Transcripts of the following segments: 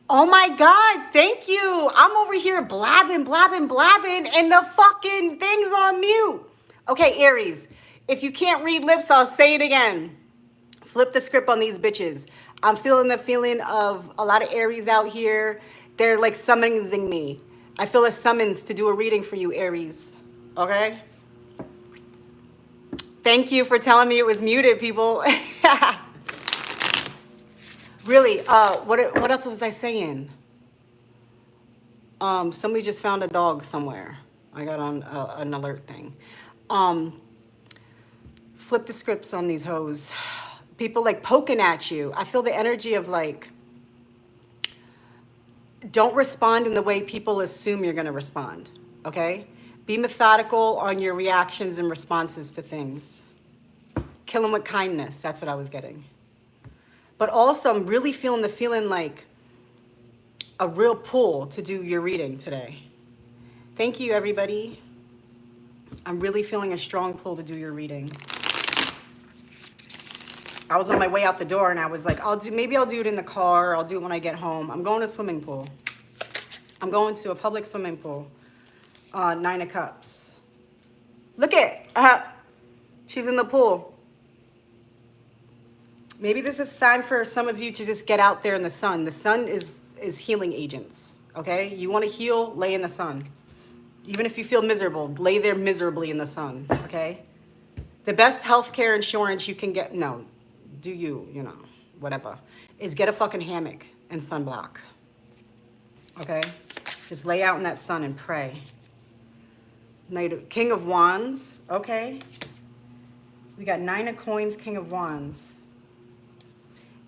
Oh my God, thank you. I'm over here blabbing, blabbing, blabbing, and the fucking thing's on mute. Okay, Aries, if you can't read lips, I'll say it again. Flip the script on these bitches. I'm feeling the feeling of a lot of Aries out here. They're like summoning me. I feel a summons to do a reading for you, Aries. Okay? Thank you for telling me it was muted, people. Really, what else was I saying? Somebody just found a dog somewhere. I got on an alert thing. Flip the scripts on these hoes. People like poking at you. I feel the energy of like, don't respond in the way people assume you're going to respond. Okay? Be methodical on your reactions and responses to things. Kill them with kindness. That's what I was getting. But also, I'm really feeling the feeling like a real pull to do your reading today. Thank you, everybody. I'm really feeling a strong pull to do your reading. I was on my way out the door and I was like, maybe I'll do it in the car. I'll do it when I get home. I'm going to a swimming pool. I'm going to a public swimming pool. 9 of Cups. Look at, she's in the pool. Maybe this is time for some of you to just get out there in the sun. The sun is healing agents, okay? You want to heal, lay in the sun. Even if you feel miserable, lay there miserably in the sun, okay? The best healthcare insurance you can get, no, do you know, whatever, is get a fucking hammock and sunblock, okay? Just lay out in that sun and pray. King of Wands, okay? We got 9 of Coins, King of Wands.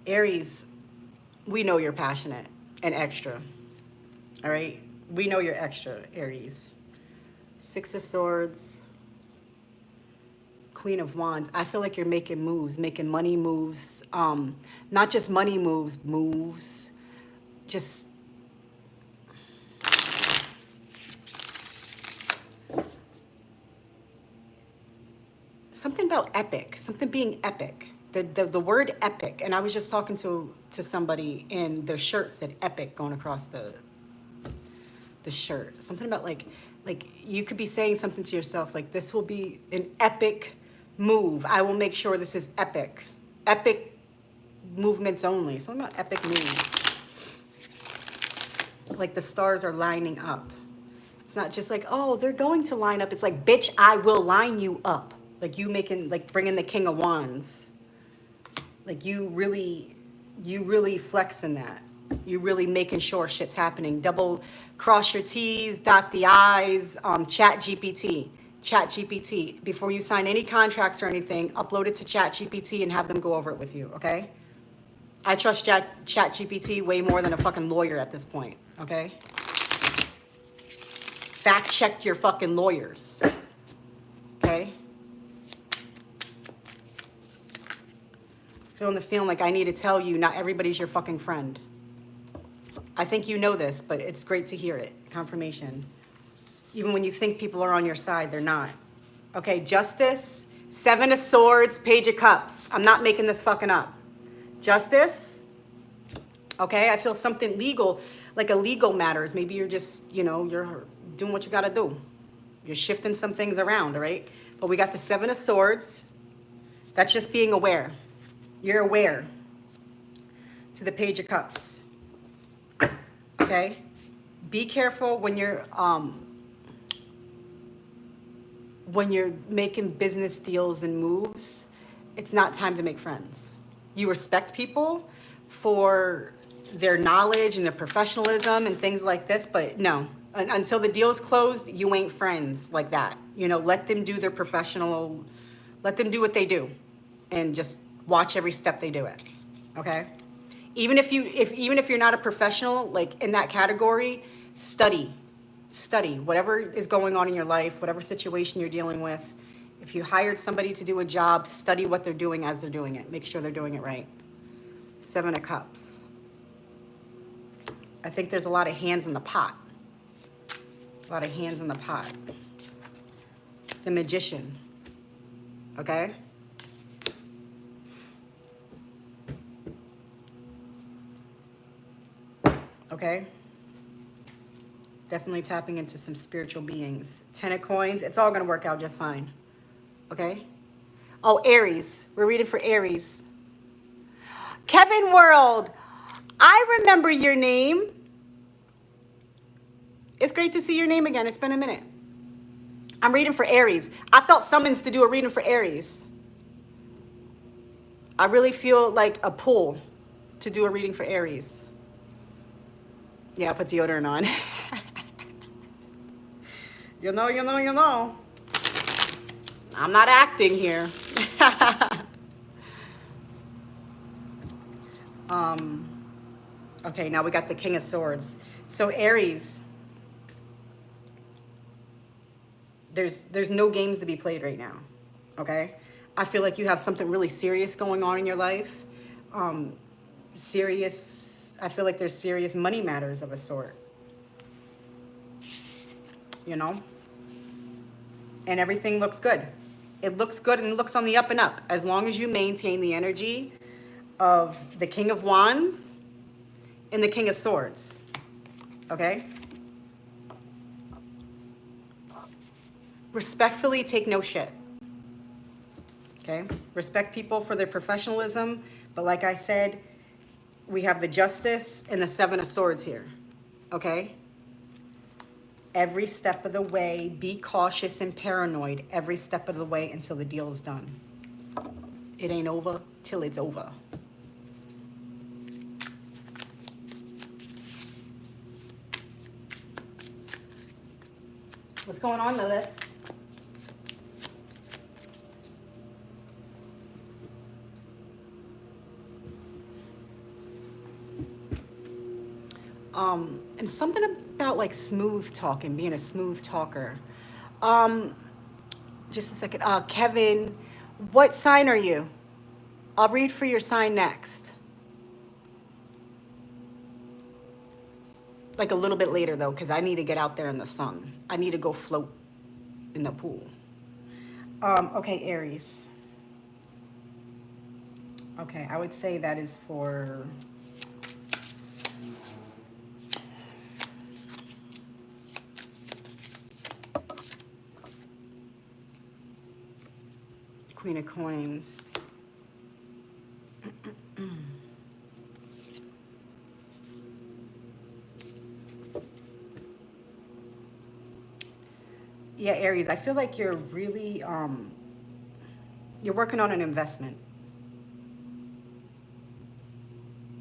Aries, we know you're passionate and extra, all right? We know you're extra, Aries. 6 of Swords, Queen of Wands. I feel like you're making moves, making money moves. Not just money moves, just something about epic, something being epic. The word epic, and I was just talking to somebody and their shirt said epic going across the shirt. Something about like you could be saying something to yourself like, this will be an epic move. I will make sure this is epic. Epic movements only. Something about epic moves. Like the stars are lining up. It's not just like, oh, they're going to line up. It's like, bitch, I will line you up. Like you making, like bringing the King of Wands. Like you really flexing that. You really making sure shit's happening. Double cross your T's, dot the I's. Chat GPT. Before you sign any contracts or anything, upload it to Chat GPT and have them go over it with you, okay? I trust Chat GPT way more than a fucking lawyer at this point, okay? Fact check your fucking lawyers, okay? Feeling the feeling like I need to tell you, not everybody's your fucking friend. I think you know this, but it's great to hear it. Confirmation. Even when you think people are on your side, they're not. Okay, Justice, 7 of Swords, Page of Cups. I'm not making this fucking up. Justice. Okay, I feel something legal, like a legal matters. Maybe you're just, you're doing what you gotta do. You're shifting some things around, all right? But we got the 7 of Swords. That's just being aware. You're aware. To the Page of Cups. Okay? Be careful when you're making business deals and moves. It's not time to make friends. You respect people for their knowledge and their professionalism and things like this, but no. Until the deal's closed, you ain't friends like that. Let them do their professional, let them do what they do and just watch every step they do it, okay? Even if you're not a professional, like in that category, study whatever is going on in your life, whatever situation you're dealing with. If you hired somebody to do a job, study what they're doing as they're doing it. Make sure they're doing it right. 7 of Cups. I think there's a lot of hands in the pot. A lot of hands in the pot. The Magician, okay? Okay? Definitely tapping into some spiritual beings. 10 of coins, it's all going to work out just fine. Okay? Oh, Aries. We're reading for Aries. Kevin World, I remember your name. It's great to see your name again. It's been a minute. I'm reading for Aries. I felt summons to do a reading for Aries. I really feel like a pull to do a reading for Aries. Yeah, I put deodorant on. You know. I'm not acting here. Okay, now we got the King of Swords. So Aries, there's no games to be played right now. Okay? I feel like you have something really serious going on in your life. I feel like there's serious money matters of a sort. You know? And everything looks good. It looks good and it looks on the up and up. As long as you maintain the energy of the King of Wands and the King of Swords. Okay? Respectfully take no shit. Okay? Respect people for their professionalism. But like I said, we have the Justice and the Seven of Swords here. Okay? Every step of the way, be cautious and paranoid every step of the way until the deal is done. It ain't over till it's over. What's going on, Lilith? And something about like smooth talking, being a smooth talker. Just a second. Kevin, what sign are you? I'll read for your sign next. Like a little bit later though, because I need to get out there in the sun. I need to go float in the pool. Okay, Aries. Okay, I would say that is for Queen of Coins. Yeah, Aries, I feel like you're really, you're working on an investment.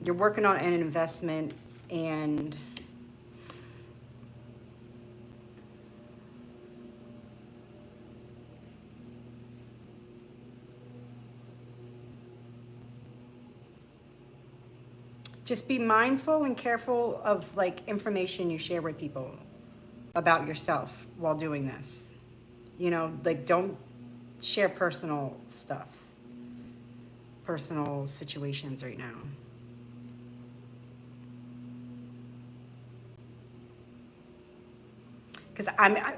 You're working on an investment and just be mindful and careful of like information you share with people about yourself while doing this. You know, like don't share personal stuff, personal situations right now. Because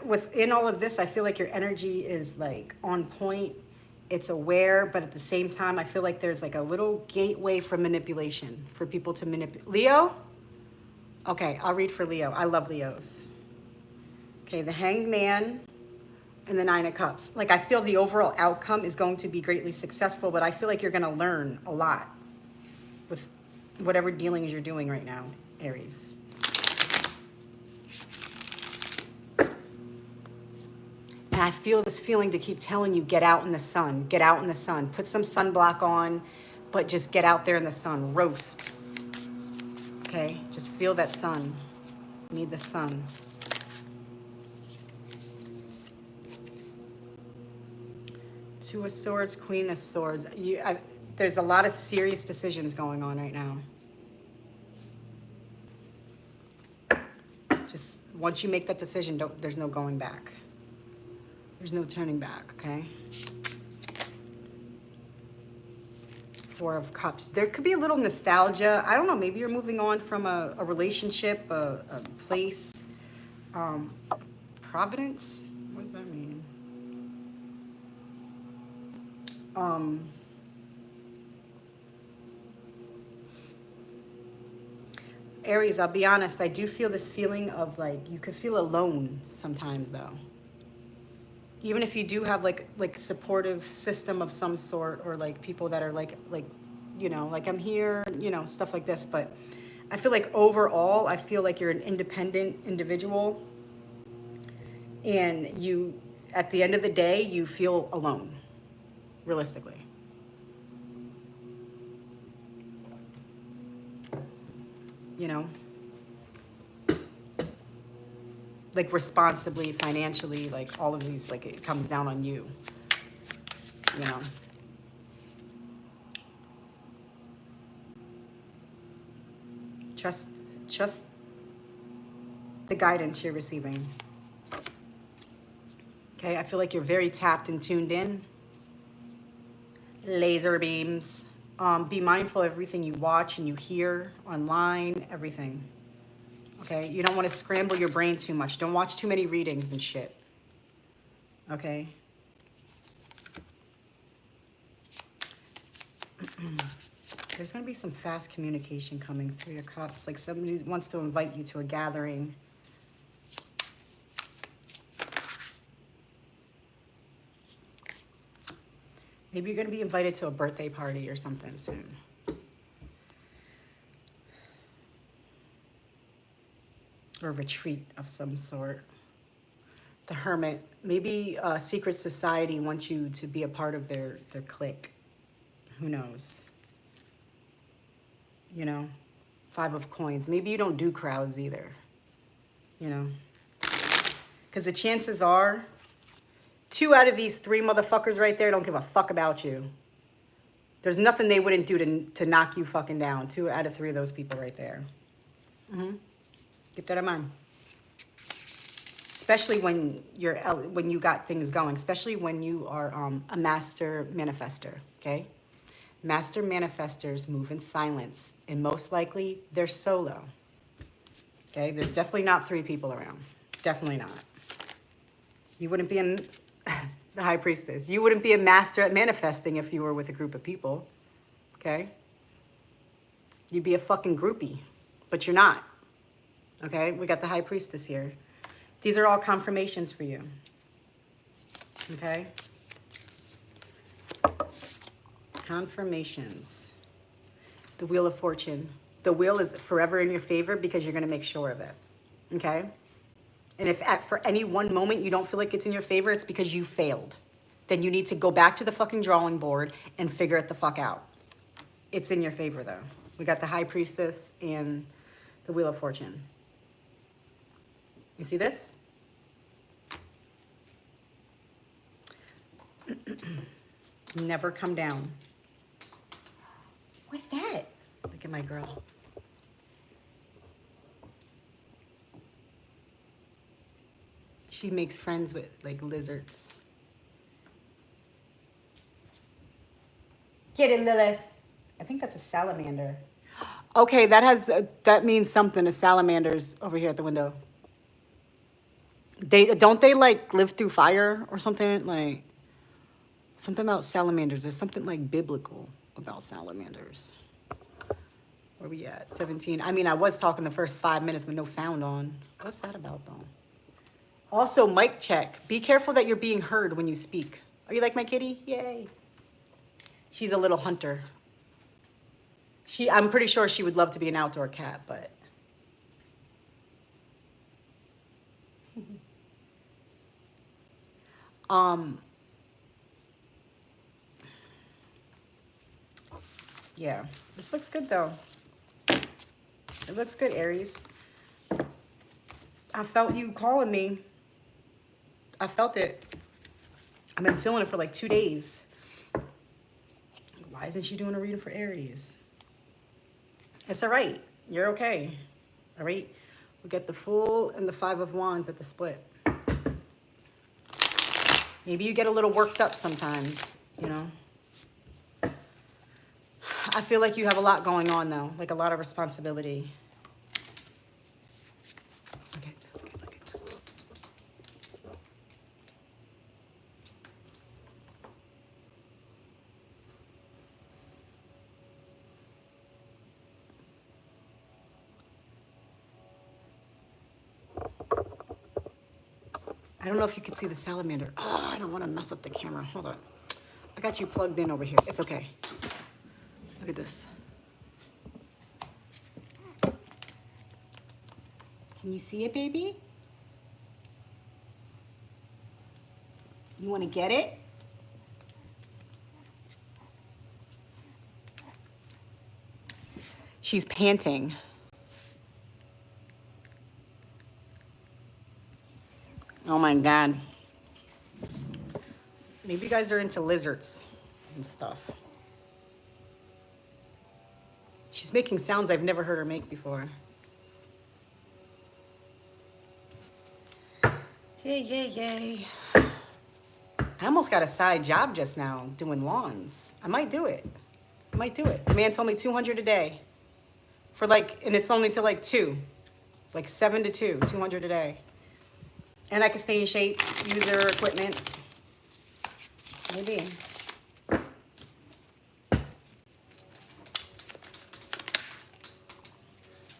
within all of this, I feel like your energy is like on point. It's aware, but at the same time, I feel like there's like a little gateway for manipulation, for people to manipulate. Leo? Okay, I'll read for Leo. I love Leos. Okay, the Hanged Man and the Nine of Cups. Like I feel the overall outcome is going to be greatly successful, but I feel like you're going to learn a lot with whatever dealings you're doing right now, Aries. And I feel this feeling to keep telling you, get out in the sun, get out in the sun. Put some sunblock on, but just get out there in the sun, roast. Okay, just feel that sun. You need the sun. Two of Swords, Queen of Swords. There's a lot of serious decisions going on right now. Just once you make that decision, there's no going back. There's no turning back, okay? Four of Cups. There could be a little nostalgia. I don't know, maybe you're moving on from a relationship, a place. Providence? What does that mean? Aries, I'll be honest, I do feel this feeling of like, you could feel alone sometimes though. Even if you do have like supportive system of some sort, or like people that are like, you know, like I'm here, you know, stuff like this. But I feel like overall, I feel like you're an independent individual, and you, at the end of the day, you feel alone, realistically. You know, like responsibly, financially, like all of these, like it comes down on you, you know. Trust, trust the guidance you're receiving. Okay, I feel like you're very tapped and tuned in. Laser beams. Be mindful of everything you watch and you hear online, everything. Okay, you don't want to scramble your brain too much. Don't watch too many readings and shit. Okay. There's going to be some fast communication coming through your cups. Like somebody wants to invite you to a gathering. Maybe you're going to be invited to a birthday party or something soon. Or a retreat of some sort. The Hermit. Maybe a secret society wants you to be a part of their clique. Who knows? You know? 5 of Coins. Maybe you don't do crowds either. You know? Because the chances are, 2 out of these 3 motherfuckers right there don't give a fuck about you. There's nothing they wouldn't do to knock you fucking down. 2 out of 3 of those people right there. Keep that in mind. Especially when you got things going. Especially when you are a master manifester. Okay? Master manifestors move in silence. And most likely, they're solo. Okay? There's definitely not 3 people around. Definitely not. You wouldn't be in... the High Priestess. You wouldn't be a master at manifesting if you were with a group of people. Okay? You'd be a fucking groupie. But you're not. Okay? We got the High Priestess here. These are all confirmations for you. Okay? Confirmations. The Wheel of Fortune. The wheel is forever in your favor because you're going to make sure of it. Okay? And if for any one moment you don't feel like it's in your favor, it's because you failed. Then you need to go back to the fucking drawing board and figure it the fuck out. It's in your favor, though. We got the High Priestess and the Wheel of Fortune. You see this? Never come down. What's that? Look at my girl. She makes friends with, like, lizards. Get it, Lilith. I think that's a salamander. Okay, that means something. A salamander's over here at the window. They like live through fire or something, like something about salamanders. There's something like biblical about salamanders. Where we at? 17. I mean, I was talking the first 5 minutes with no sound on. What's that about, though? Also, mic check. Be careful that you're being heard when you speak. Are you like my kitty? Yay. She's a little hunter. I'm pretty sure she would love to be an outdoor cat, but... yeah, this looks good, though. It looks good, Aries. I felt you calling me. I felt it. I've been feeling it for like 2 days. Why isn't she doing a reading for Aries? It's all right. You're okay. All right? We got the Fool and the 5 of Wands at the split. Maybe you get a little worked up sometimes, you know? I feel like you have a lot going on, though. Like a lot of responsibility. Okay. don't know if you can see the salamander. Oh, I don't want to mess up the camera. Hold on. I got you plugged in over here. It's okay. Look at this. Can you see it, baby? You want to get it? She's panting. Oh my God. Maybe you guys are into lizards and stuff. She's making sounds I've never heard her make before. Yay, yay, yay. I almost got a side job just now doing lawns. I might do it. I might do it. The man told me 200 a day. For like, and it's only to like 2. Like 7 to 2, 200 a day. And I can stay in shape, use their equipment. Maybe.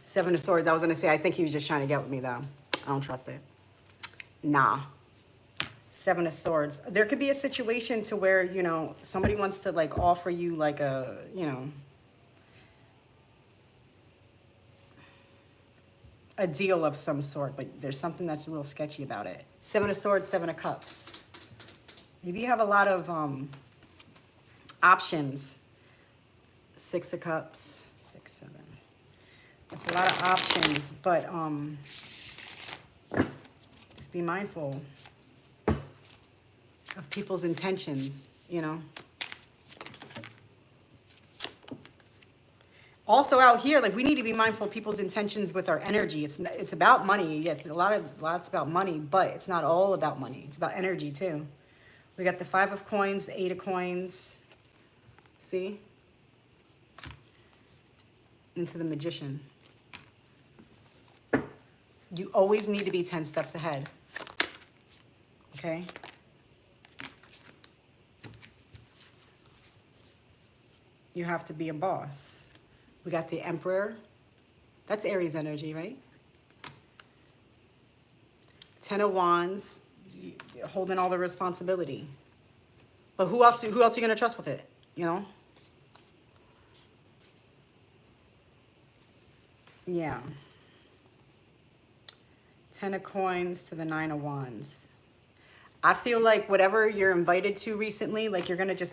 Seven of Swords. I was going to say, I think he was just trying to get with me, though. I don't trust it. Nah. Seven of Swords. There could be a situation to where, you know, somebody wants to, like, offer you, like, a, you know, a deal of some sort, but there's something that's a little sketchy about it. Seven of Swords, Seven of Cups. Maybe you have a lot of options. Six of Cups, 6, 7. That's a lot of options, but just be mindful of people's intentions, you know. Also out here, like, we need to be mindful of people's intentions with our energy. It's about money. Yeah, lots about money, but it's not all about money. It's about energy too. We got the 5 of Coins, the 8 of Coins. See? Into the Magician. You always need to be 10 steps ahead. Okay? You have to be a boss. We got the Emperor. That's Aries energy, right? 10 of Wands, holding all the responsibility. But who else are you going to trust with it, you know? Yeah. 10 of Coins to the 9 of Wands. I feel like whatever you're invited to recently, like, you're going to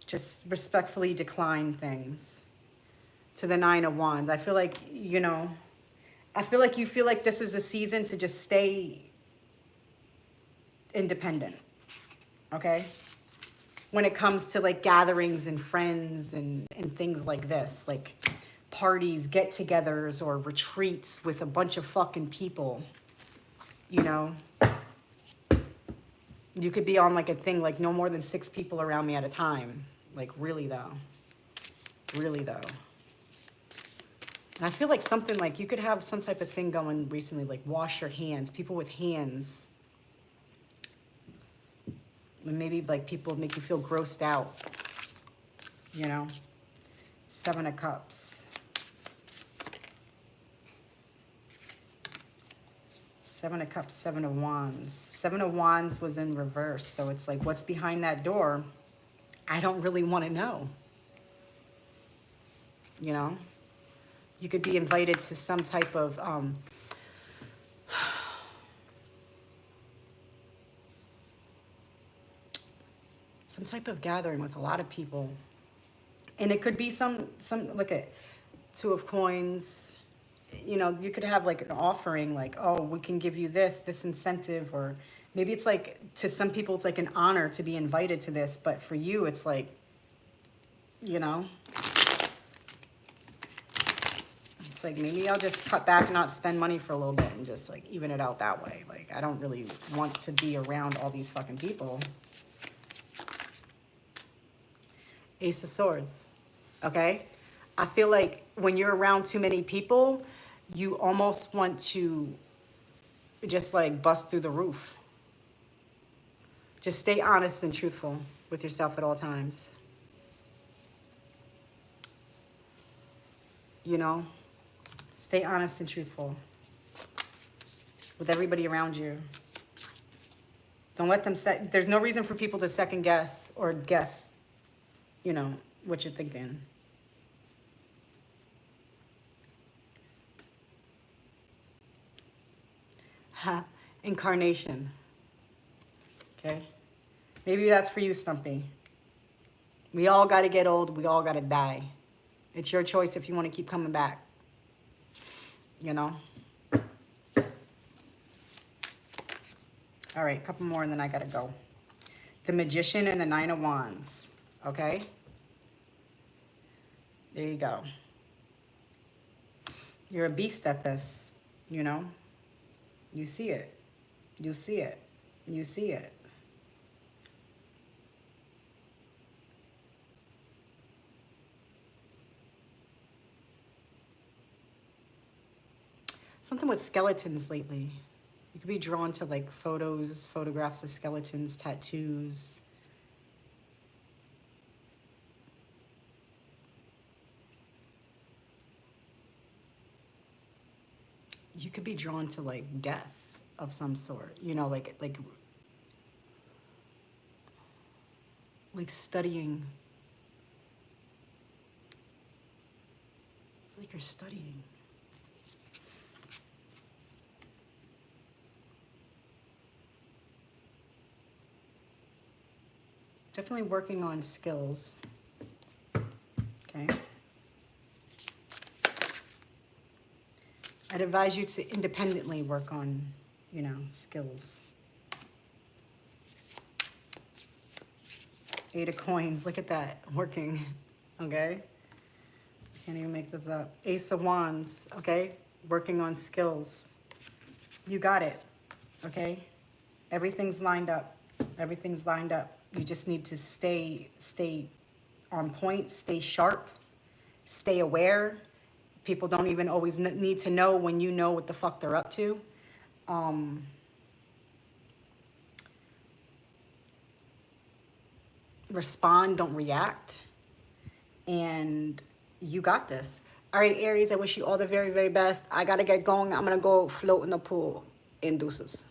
just respectfully decline things. To the 9 of Wands. I feel like, you know, I feel like you feel like this is a season to just stay independent. Okay? When it comes to, like, gatherings and friends and things like this, like parties, get-togethers, or retreats with a bunch of fucking people, you know. You could be on, like, a thing, like, no more than 6 people around me at a time. Like, really though. Really though. And I feel like something, like, you could have some type of thing going recently, like wash your hands, people with hands. And maybe, like, people make you feel grossed out, you know. 7 of Cups. 7 of Cups, 7 of Wands. 7 of Wands was in reverse, so it's like, what's behind that door? I don't really want to know, you know. You could be invited to some type of gathering with a lot of people. And it could be some look at 2 of Coins. You know, you could have, like, an offering, like, oh, we can give you this incentive, or maybe it's like, to some people it's like an honor to be invited to this, but for you it's like, you know, it's like, maybe I'll just cut back and not spend money for a little bit and just, like, even it out that way. Like, I don't really want to be around all these fucking people. Ace of Swords, okay? I feel like when you're around too many people, you almost want to just, like, bust through the roof. Just stay honest and truthful with yourself at all times. You know? Stay honest and truthful with everybody around you. Don't let them there's no reason for people to second guess or guess, you know, what you're thinking. Ha, incarnation. Okay? Maybe that's for you, Stumpy. We all got to get old. We all got to die. It's your choice if you want to keep coming back. You know? All right, a couple more and then I got to go. The Magician and the Nine of Wands. Okay? There you go. You're a beast at this, you know? You see it. You see it. You see it. Something with skeletons lately. You could be drawn to like photographs of skeletons, tattoos. You could be drawn to like death of some sort, you know, like studying. I feel like you're studying. Definitely working on skills. Okay. I'd advise you to independently work on, you know, skills. Eight of Coins, look at that, working, okay? Can't even make this up. Ace of Wands, okay? Working on skills. You got it, okay? Everything's lined up. Everything's lined up. You just need to stay on point, stay sharp, stay aware. People don't even always need to know when you know what the fuck they're up to. Respond, don't react. And you got this. All right, Aries, I wish you all the very, very best. I got to get going. I'm going to go float in the pool in deuces.